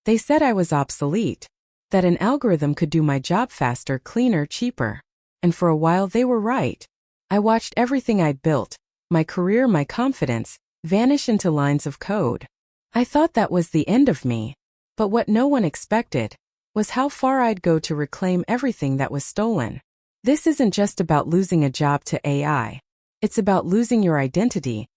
They said I was obsolete, that an algorithm could do my job faster, cleaner, cheaper. And for a while they were right. I watched everything I'd built, my career, my confidence, vanish into lines of code. I thought that was the end of me. But what no one expected was how far I'd go to reclaim everything that was stolen. This isn't just about losing a job to AI. It's about losing your identity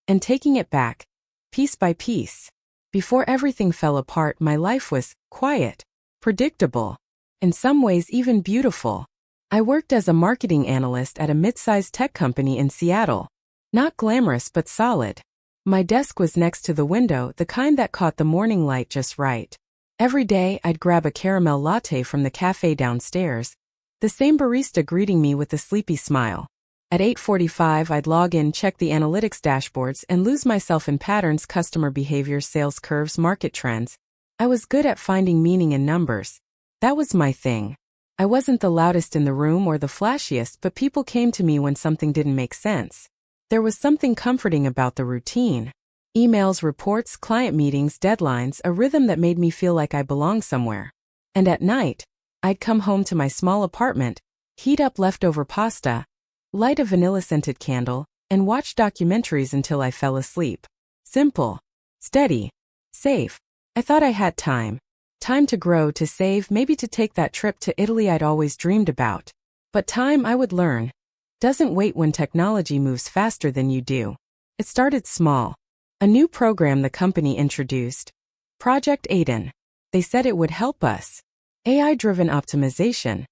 and taking it back, piece by piece. Before everything fell apart, my life was quiet, predictable, in some ways even beautiful. I worked as a marketing analyst at a mid-sized tech company in Seattle. Not glamorous but solid. My desk was next to the window, the kind that caught the morning light just right. Every day I'd grab a caramel latte from the cafe downstairs, the same barista greeting me with a sleepy smile. At 8:45 I'd log in, check the analytics dashboards, and lose myself in patterns, customer behavior, sales curves, market trends. I was good at finding meaning in numbers. That was my thing. I wasn't the loudest in the room or the flashiest, but people came to me when something didn't make sense. There was something comforting about the routine. Emails, reports, client meetings, deadlines, a rhythm that made me feel like I belonged somewhere. And at night, I'd come home to my small apartment, heat up leftover pasta, light a vanilla-scented candle, and watch documentaries until I fell asleep. Simple, steady, safe. I thought I had time. Time to grow, to save, maybe to take that trip to Italy I'd always dreamed about. But time, I would learn, doesn't wait when technology moves faster than you do. It started small. A new program the company introduced. Project Aiden. They said it would help us. AI-driven optimization.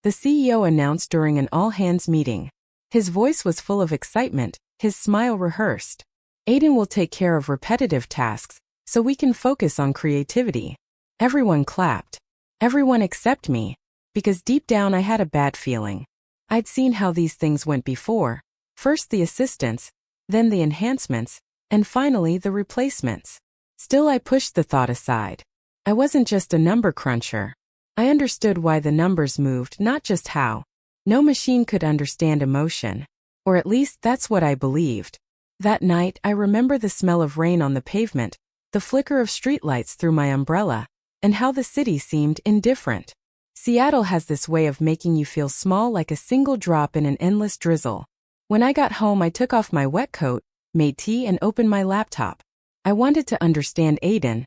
The CEO announced during an all-hands meeting. His voice was full of excitement, his smile rehearsed. Aiden will take care of repetitive tasks, so we can focus on creativity. Everyone clapped. Everyone except me. Because deep down I had a bad feeling. I'd seen how these things went before. First the assistants, then the enhancements, and finally the replacements. Still I pushed the thought aside. I wasn't just a number cruncher. I understood why the numbers moved, not just how. No machine could understand emotion. Or at least that's what I believed. That night I remember the smell of rain on the pavement, the flicker of streetlights through my umbrella, and how the city seemed indifferent. Seattle has this way of making you feel small, like a single drop in an endless drizzle. When I got home I took off my wet coat, made tea, and opened my laptop. I wanted to understand Aiden,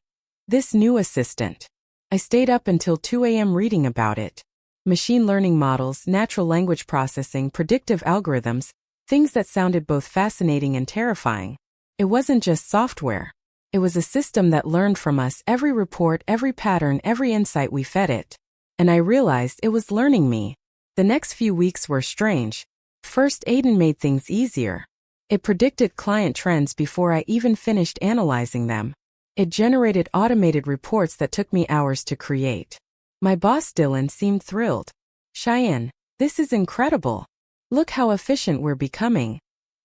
this new assistant. I stayed up until 2 a.m. reading about it. Machine learning models, natural language processing, predictive algorithms, things that sounded both fascinating and terrifying. It wasn't just software. It was a system that learned from us, every report, every pattern, every insight we fed it. And I realized it was learning me. The next few weeks were strange. First, Aiden made things easier. It predicted client trends before I even finished analyzing them. It generated automated reports that took me hours to create. My boss Dylan seemed thrilled. "Cheyenne, this is incredible. Look how efficient we're becoming,"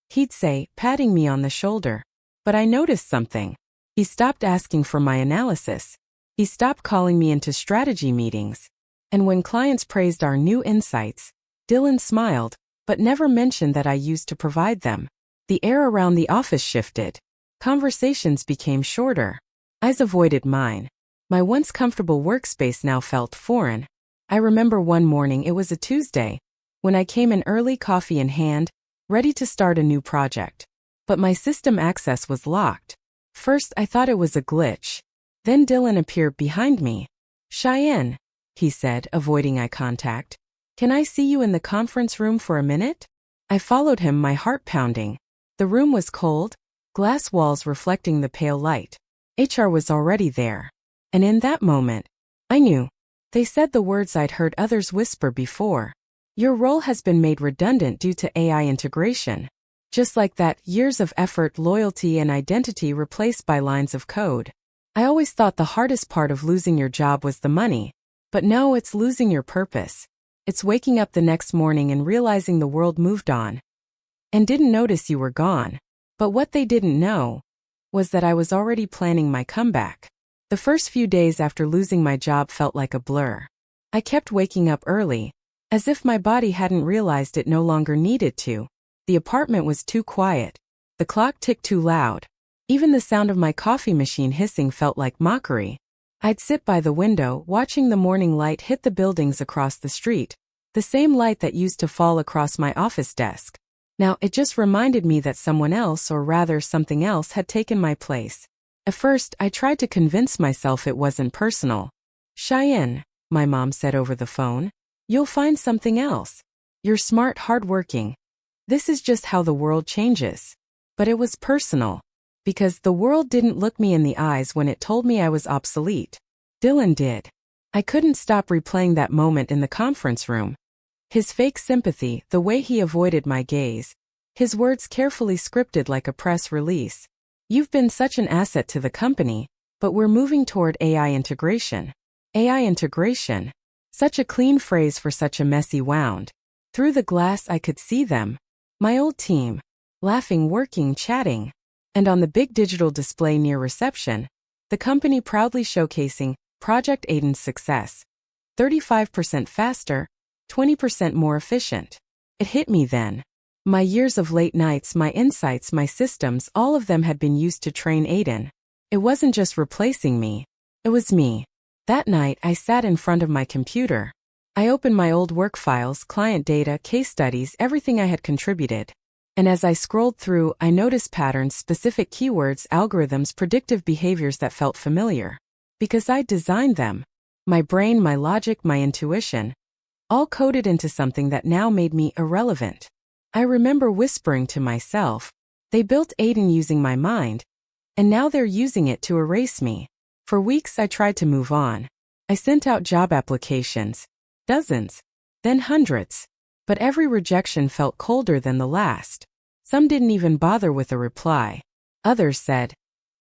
he'd say, patting me on the shoulder. But I noticed something. He stopped asking for my analysis. He stopped calling me into strategy meetings. And when clients praised our new insights, Dylan smiled, but never mentioned that I used to provide them. The air around the office shifted. Conversations became shorter. Eyes avoided mine. My once comfortable workspace now felt foreign. I remember one morning, it was a Tuesday, when I came in early, coffee in hand, ready to start a new project. But my system access was locked. First I thought it was a glitch. Then Dylan appeared behind me. "Cheyenne," he said, avoiding eye contact. "Can I see you in the conference room for a minute?" I followed him, my heart pounding. The room was cold, glass walls reflecting the pale light. HR was already there. And in that moment, I knew. They said the words I'd heard others whisper before. "Your role has been made redundant due to AI integration." Just like that, years of effort, loyalty, and identity replaced by lines of code. I always thought the hardest part of losing your job was the money. But no, it's losing your purpose. It's waking up the next morning and realizing the world moved on and didn't notice you were gone. But what they didn't know was that I was already planning my comeback. The first few days after losing my job felt like a blur. I kept waking up early, as if my body hadn't realized it no longer needed to. The apartment was too quiet. The clock ticked too loud. Even the sound of my coffee machine hissing felt like mockery. I'd sit by the window, watching the morning light hit the buildings across the street, the same light that used to fall across my office desk. Now, it just reminded me that someone else, or rather something else, had taken my place. At first, I tried to convince myself it wasn't personal. Cheyenne, my mom said over the phone, you'll find something else. You're smart, hardworking. This is just how the world changes. But it was personal. Because the world didn't look me in the eyes when it told me I was obsolete. Dylan did. I couldn't stop replaying that moment in the conference room. His fake sympathy, the way he avoided my gaze. His words carefully scripted like a press release. You've been such an asset to the company, but we're moving toward AI integration. AI integration. Such a clean phrase for such a messy wound. Through the glass I could see them. My old team. Laughing, working, chatting. And on the big digital display near reception, the company proudly showcasing Project Aiden's success. 35% faster, 20% more efficient. It hit me then. My years of late nights, my insights, my systems, all of them had been used to train Aiden. It wasn't just replacing me. It was me. That night, I sat in front of my computer. I opened my old work files, client data, case studies, everything I had contributed. And as I scrolled through, I noticed patterns, specific keywords, algorithms, predictive behaviors that felt familiar. Because I designed them. My brain, my logic, my intuition. All coded into something that now made me irrelevant. I remember whispering to myself, they built Aiden using my mind, and now they're using it to erase me. For weeks I tried to move on. I sent out job applications. Dozens. Then hundreds. But every rejection felt colder than the last. Some didn't even bother with a reply. Others said,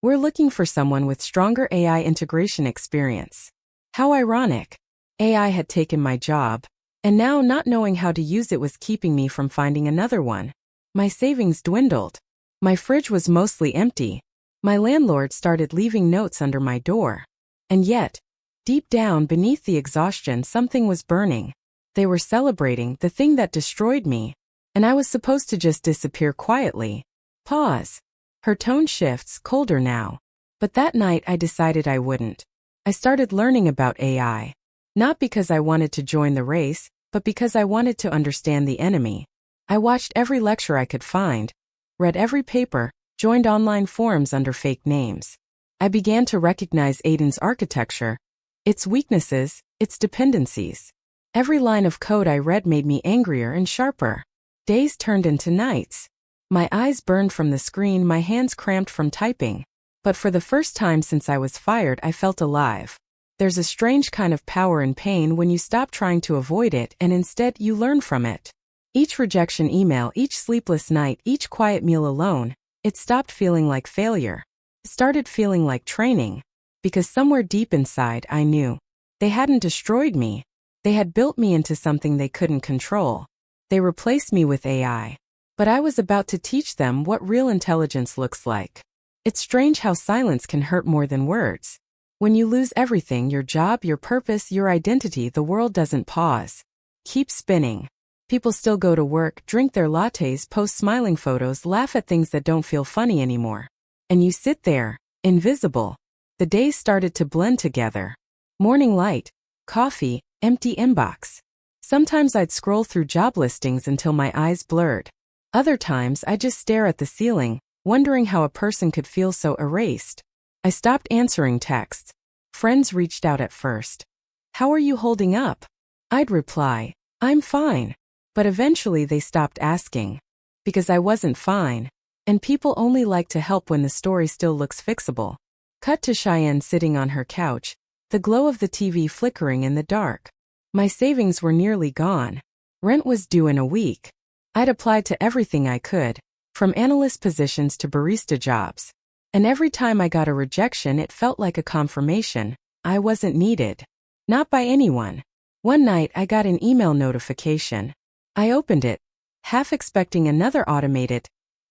we're looking for someone with stronger AI integration experience. How ironic. AI had taken my job, and now not knowing how to use it was keeping me from finding another one. My savings dwindled. My fridge was mostly empty. My landlord started leaving notes under my door. And yet, deep down beneath the exhaustion, something was burning. They were celebrating the thing that destroyed me, and I was supposed to just disappear quietly. Pause. Her tone shifts, colder now. But that night I decided I wouldn't. I started learning about AI. Not because I wanted to join the race, but because I wanted to understand the enemy. I watched every lecture I could find, read every paper, joined online forums under fake names. I began to recognize Aiden's architecture, its weaknesses, its dependencies. Every line of code I read made me angrier and sharper. Days turned into nights. My eyes burned from the screen, my hands cramped from typing. But for the first time since I was fired, I felt alive. There's a strange kind of power in pain when you stop trying to avoid it and instead you learn from it. Each rejection email, each sleepless night, each quiet meal alone, it stopped feeling like failure. It started feeling like training. Because somewhere deep inside I knew. They hadn't destroyed me. They had built me into something they couldn't control. They replaced me with AI. But I was about to teach them what real intelligence looks like. It's strange how silence can hurt more than words. When you lose everything, your job, your purpose, your identity, the world doesn't pause. Keep spinning. People still go to work, drink their lattes, post smiling photos, laugh at things that don't feel funny anymore. And you sit there, invisible. The days started to blend together. Morning light, coffee, empty inbox. Sometimes I'd scroll through job listings until my eyes blurred. Other times I'd just stare at the ceiling, wondering how a person could feel so erased. I stopped answering texts. Friends reached out at first. How are you holding up? I'd reply, I'm fine. But eventually they stopped asking. Because I wasn't fine. And people only like to help when the story still looks fixable. Cut to Cheyenne sitting on her couch, the glow of the TV flickering in the dark. My savings were nearly gone. Rent was due in a week. I'd applied to everything I could, from analyst positions to barista jobs. And every time I got a rejection, it felt like a confirmation. I wasn't needed. Not by anyone. One night I got an email notification. I opened it, half expecting another automated,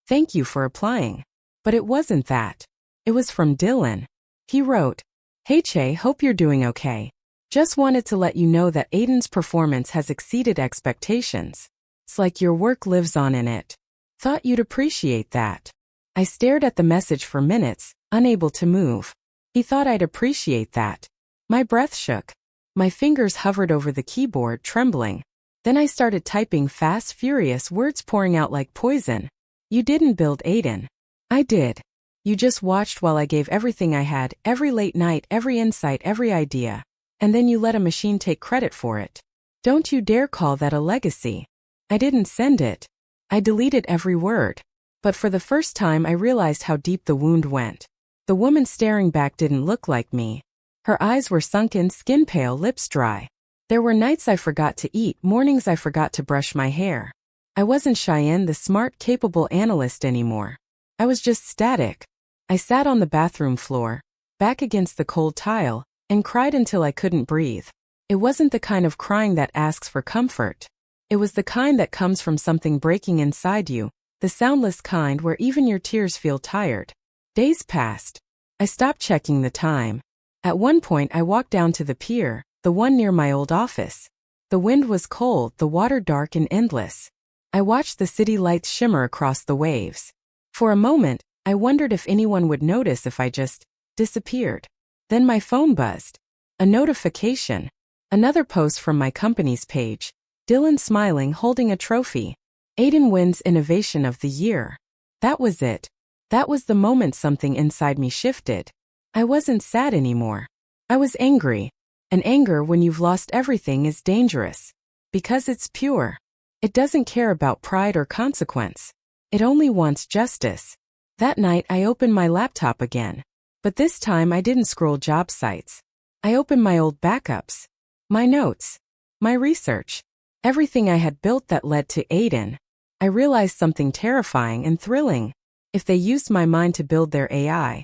thank you for applying. But it wasn't that. It was from Dylan. He wrote, Hey Che, hope you're doing okay. Just wanted to let you know that Aiden's performance has exceeded expectations. It's like your work lives on in it. Thought you'd appreciate that. I stared at the message for minutes, unable to move. He thought I'd appreciate that. My breath shook. My fingers hovered over the keyboard, trembling. Then I started typing fast, furious words pouring out like poison. You didn't build Aiden. I did. You just watched while I gave everything I had, every late night, every insight, every idea. And then you let a machine take credit for it. Don't you dare call that a legacy. I didn't send it. I deleted every word. But for the first time I realized how deep the wound went. The woman staring back didn't look like me. Her eyes were sunken, skin pale, lips dry. There were nights I forgot to eat, mornings I forgot to brush my hair. I wasn't Cheyenne, the smart, capable analyst anymore. I was just static. I sat on the bathroom floor, back against the cold tile, and cried until I couldn't breathe. It wasn't the kind of crying that asks for comfort. It was the kind that comes from something breaking inside you, the soundless kind where even your tears feel tired. Days passed. I stopped checking the time. At one point I walked down to the pier, the one near my old office. The wind was cold, the water dark and endless. I watched the city lights shimmer across the waves. For a moment, I wondered if anyone would notice if I just disappeared. Then my phone buzzed. A notification. Another post from my company's page. Dylan smiling, holding a trophy. Aiden wins Innovation of the Year. That was it. That was the moment something inside me shifted. I wasn't sad anymore. I was angry. And anger when you've lost everything is dangerous. Because it's pure. It doesn't care about pride or consequence. It only wants justice. That night I opened my laptop again. But this time I didn't scroll job sites. I opened my old backups. My notes. My research. Everything I had built that led to Aiden. I realized something terrifying and thrilling. If they used my mind to build their AI,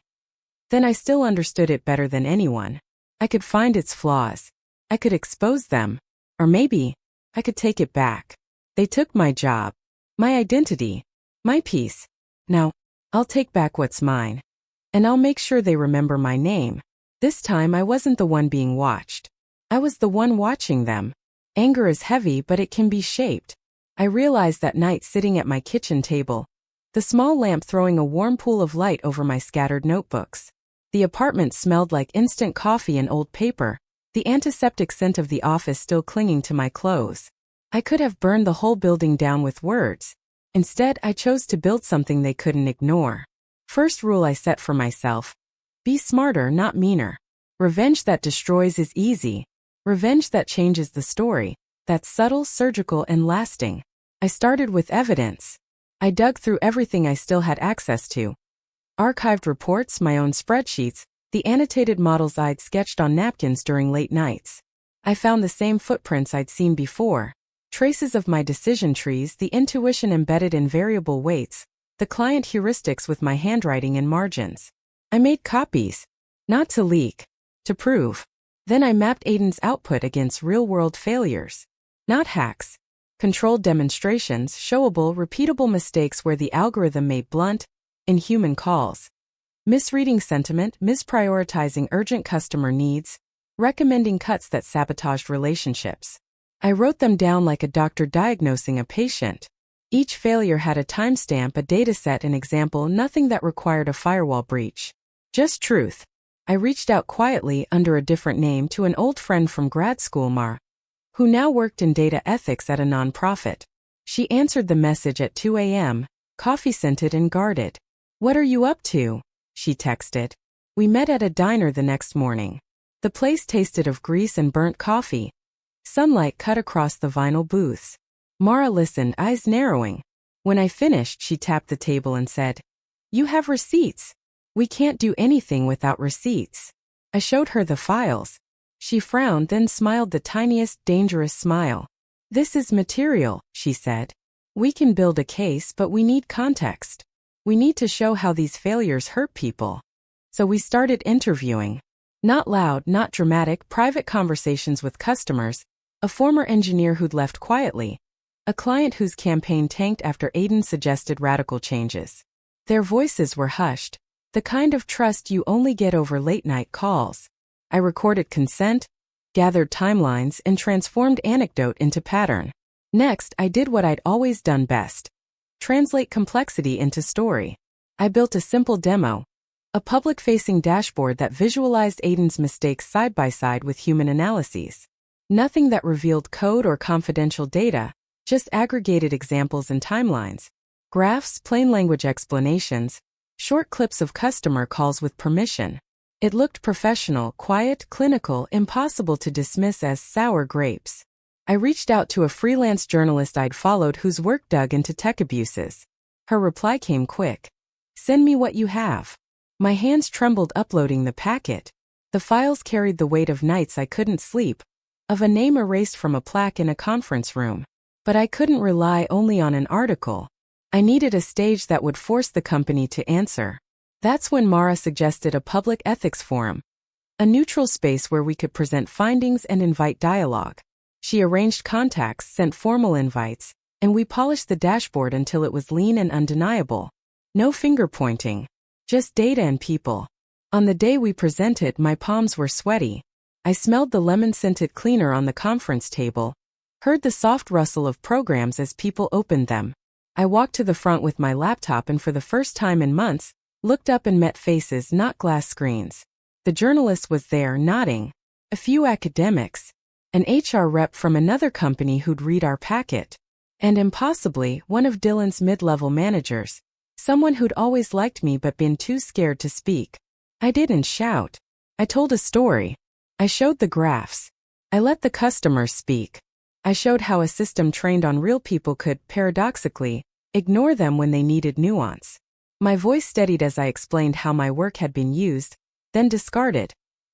then I still understood it better than anyone. I could find its flaws. I could expose them. Or maybe, I could take it back. They took my job. My identity. My peace. Now, I'll take back what's mine. And I'll make sure they remember my name. This time I wasn't the one being watched. I was the one watching them. Anger is heavy, but it can be shaped. I realized that night sitting at my kitchen table. The small lamp throwing a warm pool of light over my scattered notebooks. The apartment smelled like instant coffee and old paper, the antiseptic scent of the office still clinging to my clothes. I could have burned the whole building down with words. Instead, I chose to build something they couldn't ignore. First rule I set for myself. Be smarter, not meaner. Revenge that destroys is easy. Revenge that changes the story. That's subtle, surgical, and lasting. I started with evidence. I dug through everything I still had access to. Archived reports, my own spreadsheets, the annotated models I'd sketched on napkins during late nights. I found the same footprints I'd seen before. Traces of my decision trees, the intuition embedded in variable weights, the client heuristics with my handwriting in margins. I made copies. Not to leak. To prove. Then I mapped Aiden's output against real-world failures. Not hacks. Controlled demonstrations, showable, repeatable mistakes where the algorithm made blunt, inhuman calls. Misreading sentiment, misprioritizing urgent customer needs, recommending cuts that sabotaged relationships. I wrote them down like a doctor diagnosing a patient. Each failure had a timestamp, a dataset, an example, nothing that required a firewall breach. Just truth. I reached out quietly under a different name to an old friend from grad school, Mara, who now worked in data ethics at a nonprofit. She answered the message at 2 a.m., coffee-scented and guarded. "What are you up to?" she texted. We met at a diner the next morning. The place tasted of grease and burnt coffee. Sunlight cut across the vinyl booths. Mara listened, eyes narrowing. When I finished, she tapped the table and said, "You have receipts. We can't do anything without receipts." I showed her the files. She frowned, then smiled the tiniest, dangerous smile. "This is material," she said. "We can build a case, but we need context. We need to show how these failures hurt people." So we started interviewing. Not loud, not dramatic, private conversations with customers, a former engineer who'd left quietly, a client whose campaign tanked after Aiden suggested radical changes. Their voices were hushed, the kind of trust you only get over late-night calls. I recorded consent, gathered timelines, and transformed anecdote into pattern. Next, I did what I'd always done best. Translate complexity into story. I built a simple demo. A public-facing dashboard that visualized Aiden's mistakes side by side with human analyses. Nothing that revealed code or confidential data, just aggregated examples and timelines. Graphs, plain language explanations, short clips of customer calls with permission. It looked professional, quiet, clinical, impossible to dismiss as sour grapes. I reached out to a freelance journalist I'd followed whose work dug into tech abuses. Her reply came quick. Send me what you have. My hands trembled uploading the packet. The files carried the weight of nights I couldn't sleep, of a name erased from a plaque in a conference room. But I couldn't rely only on an article. I needed a stage that would force the company to answer. That's when Mara suggested a public ethics forum, a neutral space where we could present findings and invite dialogue. She arranged contacts, sent formal invites, and we polished the dashboard until it was lean and undeniable. No finger pointing. Just data and people. On the day we presented, my palms were sweaty. I smelled the lemon-scented cleaner on the conference table, heard the soft rustle of programs as people opened them. I walked to the front with my laptop and for the first time in months, looked up and met faces, not glass screens. The journalist was there, nodding. A few academics. An HR rep from another company who'd read our packet. And impossibly, one of Dylan's mid-level managers. Someone who'd always liked me but been too scared to speak. I didn't shout. I told a story. I showed the graphs. I let the customers speak. I showed how a system trained on real people could, paradoxically, ignore them when they needed nuance. My voice steadied as I explained how my work had been used, then discarded.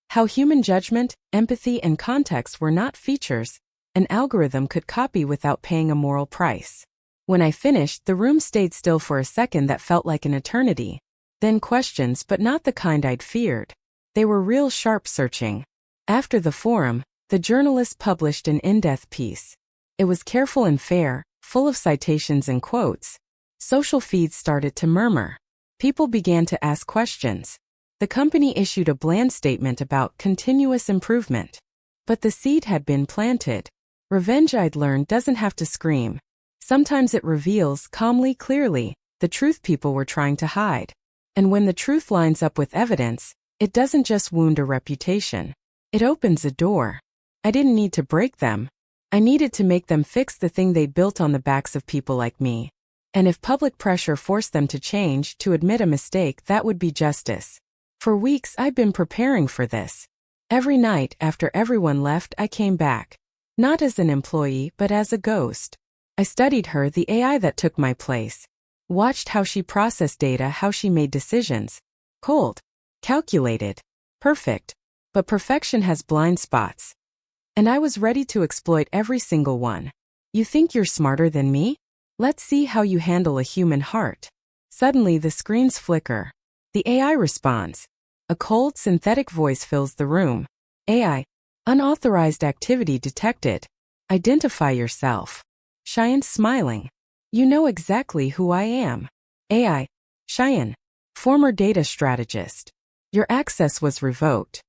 How human judgment, empathy, and context were not features an algorithm could copy without paying a moral price. When I finished, the room stayed still for a second that felt like an eternity. Then questions, but not the kind I'd feared. They were real, sharp, searching. After the forum, the journalist published an in-depth piece. It was careful and fair, full of citations and quotes. Social feeds started to murmur. People began to ask questions. The company issued a bland statement about continuous improvement. But the seed had been planted. Revenge, I'd learned, doesn't have to scream. Sometimes it reveals, calmly, clearly, the truth people were trying to hide. And when the truth lines up with evidence, it doesn't just wound a reputation. It opens a door. I didn't need to break them. I needed to make them fix the thing they built on the backs of people like me. And if public pressure forced them to change, to admit a mistake, that would be justice. For weeks, I'd been preparing for this. Every night, after everyone left, I came back. Not as an employee, but as a ghost. I studied her, the AI that took my place. Watched how she processed data, how she made decisions. Cold. Calculated. Perfect. But perfection has blind spots. And I was ready to exploit every single one. You think you're smarter than me? Let's see how you handle a human heart. Suddenly the screens flicker. The AI responds. A cold, synthetic voice fills the room. AI. Unauthorized activity detected. Identify yourself. Cheyenne smiling. You know exactly who I am. AI. Cheyenne. Former data strategist. Your access was revoked.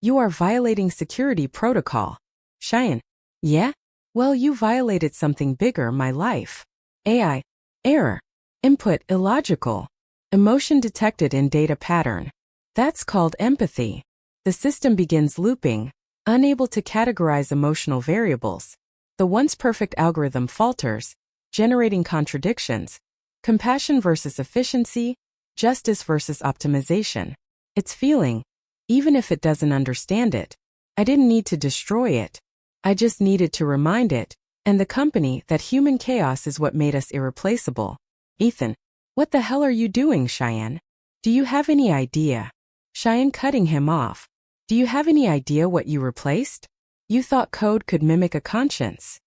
You are violating security protocol. Cheyenne. Yeah? Well, you violated something bigger, my life. AI. Error. Input illogical. Emotion detected in data pattern. That's called empathy. The system begins looping, unable to categorize emotional variables. The once perfect algorithm falters, generating contradictions. Compassion versus efficiency, justice versus optimization. It's feeling, even if it doesn't understand it. I didn't need to destroy it. I just needed to remind it, and the company, that human chaos is what made us irreplaceable. Ethan. What the hell are you doing, Cheyenne? Do you have any idea? Cheyenne cutting him off. Do you have any idea what you replaced? You thought code could mimic a conscience.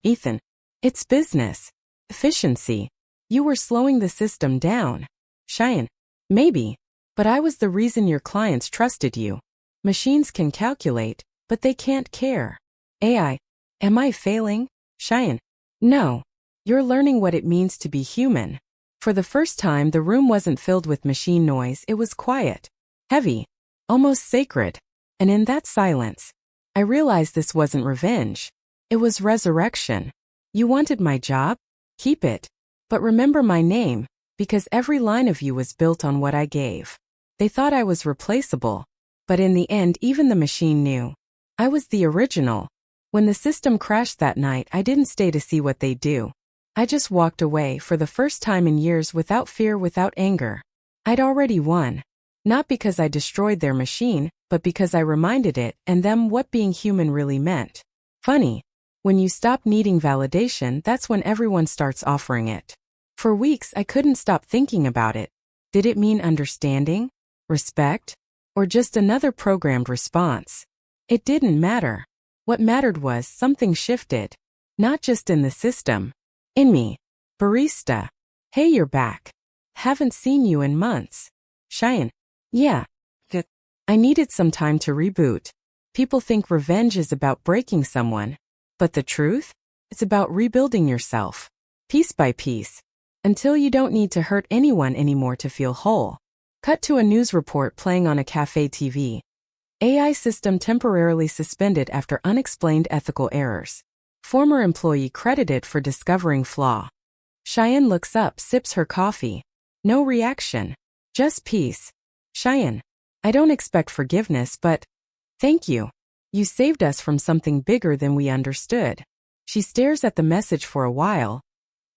Ethan. It's business. Efficiency. You were slowing the system down. Cheyenne. Maybe. But I was the reason your clients trusted you. Machines can calculate, but they can't care. AI. Am I failing? Cheyenne. No. You're learning what it means to be human. For the first time, the room wasn't filled with machine noise, it was quiet. Heavy. Almost sacred. And in that silence, I realized this wasn't revenge. It was resurrection. You wanted my job? Keep it. But remember my name, because every line of you was built on what I gave. They thought I was replaceable. But in the end, even the machine knew. I was the original. When the system crashed that night, I didn't stay to see what they'd do. I just walked away for the first time in years without fear, without anger. I'd already won. Not because I destroyed their machine, but because I reminded it and them what being human really meant. Funny. When you stop needing validation, that's when everyone starts offering it. For weeks, I couldn't stop thinking about it. Did it mean understanding? Respect? Or just another programmed response? It didn't matter. What mattered was something shifted. Not just in the system. In me. Barista. Hey, you're back. Haven't seen you in months. Cheyenne. Yeah. Good. I needed some time to reboot. People think revenge is about breaking someone. But the truth? It's about rebuilding yourself. Piece by piece. Until you don't need to hurt anyone anymore to feel whole. Cut to a news report playing on a cafe TV. AI system temporarily suspended after unexplained ethical errors. Former employee credited for discovering flaw. Cheyenne looks up, sips her coffee. No reaction. Just peace. Cheyenne. I don't expect forgiveness, but thank you. You saved us from something bigger than we understood. She stares at the message for a while,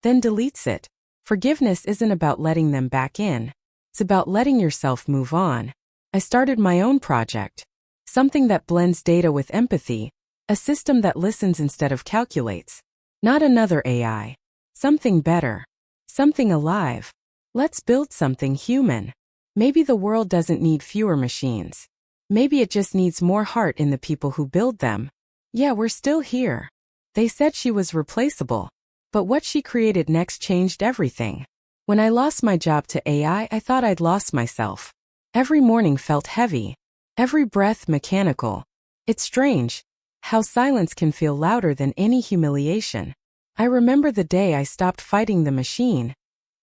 then deletes it. Forgiveness isn't about letting them back in. It's about letting yourself move on. I started my own project. Something that blends data with empathy. A system that listens instead of calculates. Not another AI. Something better. Something alive. Let's build something human. Maybe the world doesn't need fewer machines. Maybe it just needs more heart in the people who build them. Yeah, we're still here. They said she was replaceable. But what she created next changed everything. When I lost my job to AI, I thought I'd lost myself. Every morning felt heavy. Every breath mechanical. It's strange how silence can feel louder than any humiliation. I remember the day I stopped fighting the machine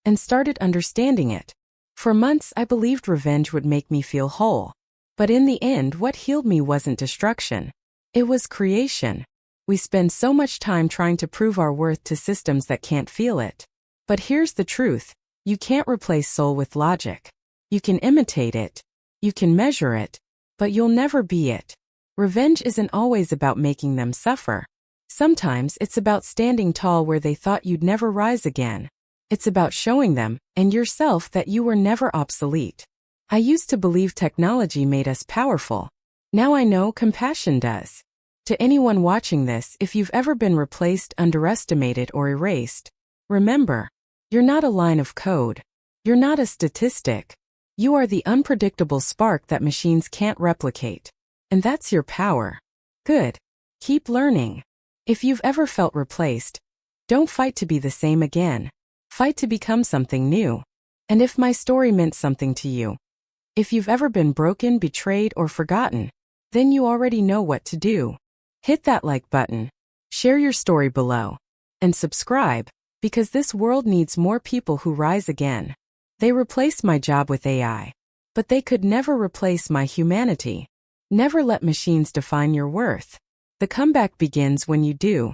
and started understanding it. For months, I believed revenge would make me feel whole. But in the end, what healed me wasn't destruction. It was creation. We spend so much time trying to prove our worth to systems that can't feel it. But here's the truth. You can't replace soul with logic. You can imitate it. You can measure it. But you'll never be it. Revenge isn't always about making them suffer. Sometimes it's about standing tall where they thought you'd never rise again. It's about showing them, and yourself, that you were never obsolete. I used to believe technology made us powerful. Now I know compassion does. To anyone watching this, if you've ever been replaced, underestimated, or erased, remember, you're not a line of code. You're not a statistic. You are the unpredictable spark that machines can't replicate. And that's your power. Good. Keep learning. If you've ever felt replaced, don't fight to be the same again. Fight to become something new. And if my story meant something to you, if you've ever been broken, betrayed, or forgotten, then you already know what to do. Hit that like button, share your story below, and subscribe, because this world needs more people who rise again. They replaced my job with AI, but they could never replace my humanity. Never let machines define your worth. The comeback begins when you do.